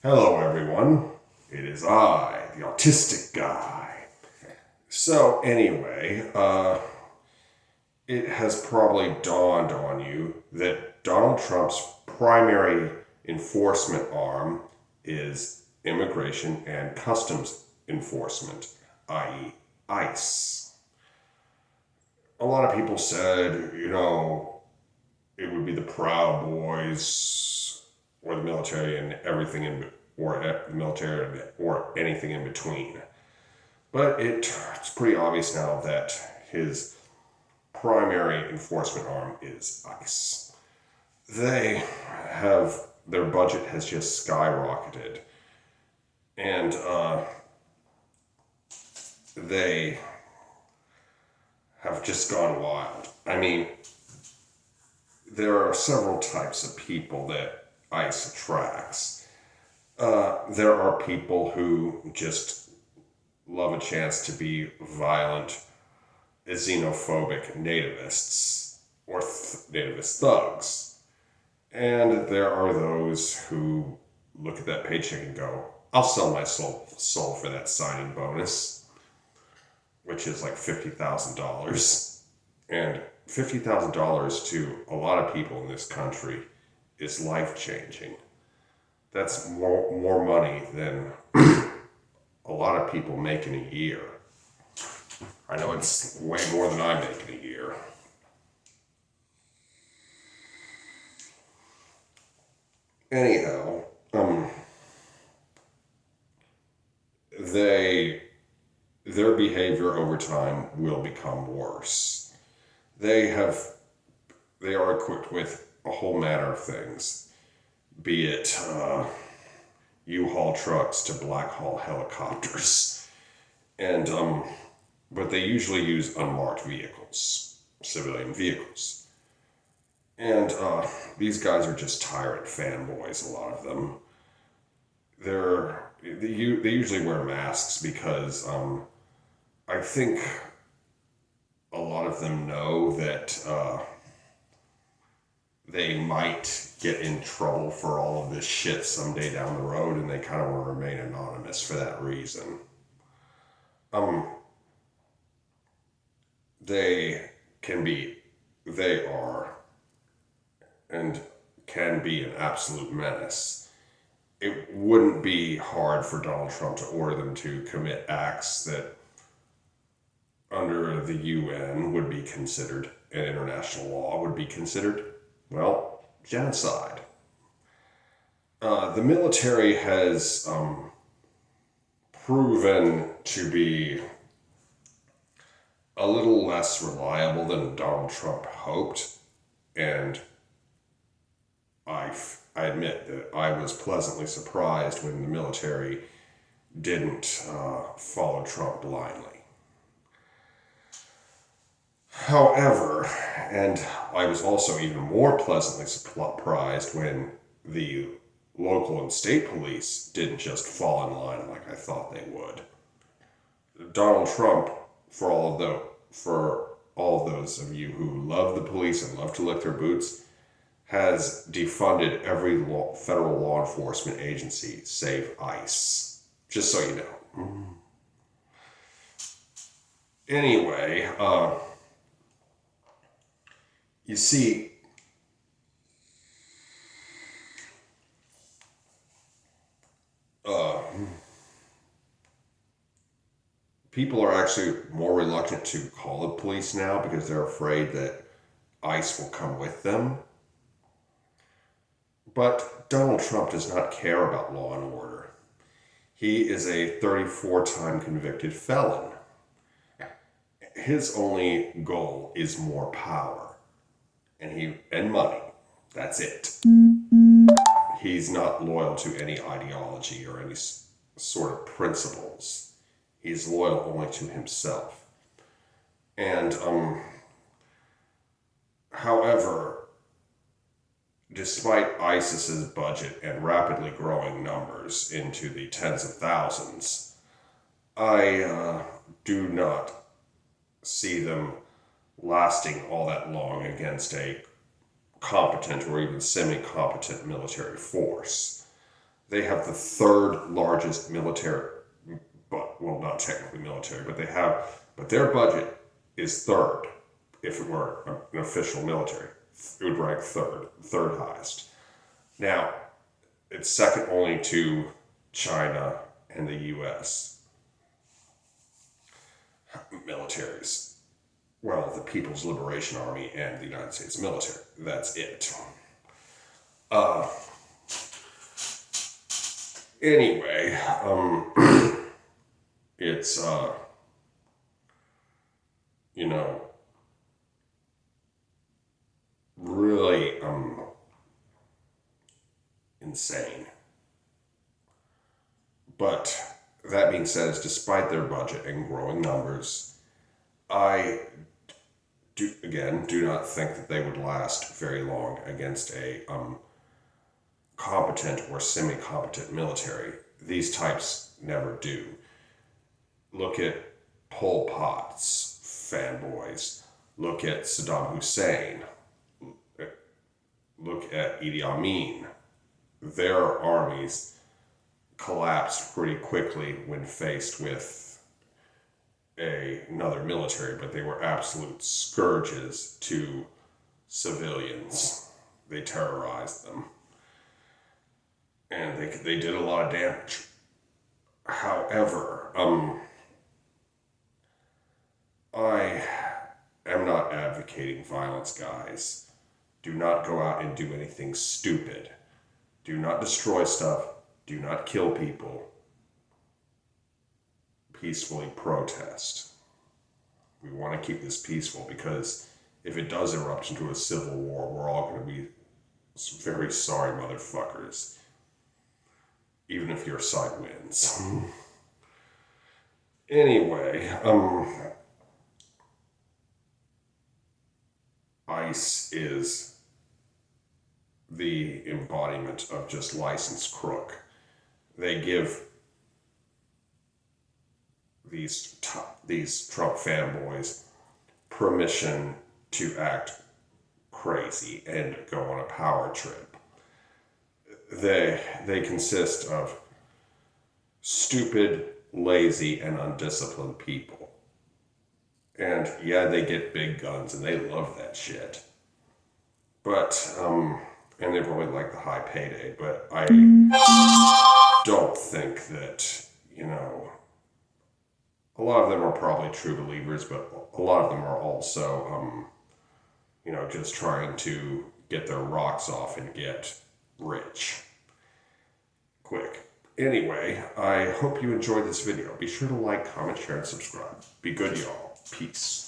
Hello, everyone. It is I, the autistic guy. So, anyway, it has probably dawned on you that Donald Trump's primary enforcement arm is Immigration and Customs Enforcement, i.e., ICE. A lot of people said, it would be the Proud Boys or the military and everything or the military or anything in between. But it's pretty obvious now that his primary enforcement arm is ICE. Their budget has just skyrocketed, and they have just gone wild. I mean, there are several types of people that ICE attracts. There are people who just love a chance to be violent, xenophobic nativists or nativist thugs. And there are those who look at that paycheck and go, I'll sell my soul for that signing bonus, which is like $50,000. And $50,000 to a lot of people in this country is life-changing. That's more money than a lot of people make in a year. I know it's way more than I make in a year. Anyhow, their behavior over time will become worse. They are equipped with a whole manner of things, be it U-Haul trucks to Black Hawk helicopters, and but they usually use unmarked vehicles, civilian vehicles, and these guys are just tyrant fanboys. A lot of them. They usually wear masks because I think a lot of them know that they might get in trouble for all of this shit someday down the road, and they kind of want to remain anonymous for that reason. They are, and can be an absolute menace. It wouldn't be hard for Donald Trump to order them to commit acts that under the UN would be considered, and international law would be considered, well, genocide. The military has proven to be a little less reliable than Donald Trump hoped, and I admit that I was pleasantly surprised when the military didn't follow Trump blindly. However, and I was also even more pleasantly surprised when the local and state police didn't just fall in line like I thought they would. Donald Trump, for all of those of you who love the police and love to lick their boots, has defunded every federal law enforcement agency save ICE. Just so you know. Anyway, you see, people are actually more reluctant to call the police now because they're afraid that ICE will come with them. But Donald Trump does not care about law and order. He is a 34-time convicted felon. His only goal is more power and money. That's it. He's not loyal to any ideology or any sort of principles. He's loyal only to himself. And however, despite ISIS's budget and rapidly growing numbers into the tens of thousands, I do not see them lasting all that long against a competent or even semi-competent military force. They have the third largest military, but well, not technically military, but their budget is third. If it were an official military, it would rank third highest. Now, it's second only to China and the U.S. militaries. Well, the People's Liberation Army and the United States military. That's it. Anyway, it's, you know, really, insane. But that being said, despite their budget and growing numbers, I do not think that they would last very long against a competent or semi-competent military. These types never do. Look at Pol Pot's fanboys. Look at Saddam Hussein. Look at Idi Amin. Their armies collapsed pretty quickly when faced with another military, but they were absolute scourges to civilians. They terrorized them. And they did a lot of damage. However, I am not advocating violence, guys. Do not go out and do anything stupid. Do not destroy stuff. Do not kill people. Peacefully protest. We want to keep this peaceful because if it does erupt into a civil war, we're all going to be some very sorry motherfuckers. Even if your side wins. Anyway, ICE is the embodiment of just licensed crook. They give these Trump fanboys permission to act crazy and go on a power trip. They consist of stupid, lazy, and undisciplined people. And yeah, they get big guns and they love that shit. But, and they probably like the high payday, but I don't think that, you know, a lot of them are probably true believers, but a lot of them are also, you know, just trying to get their rocks off and get rich quick. Anyway, I hope you enjoyed this video. Be sure to like, comment, share, and subscribe. Be good, y'all. Peace.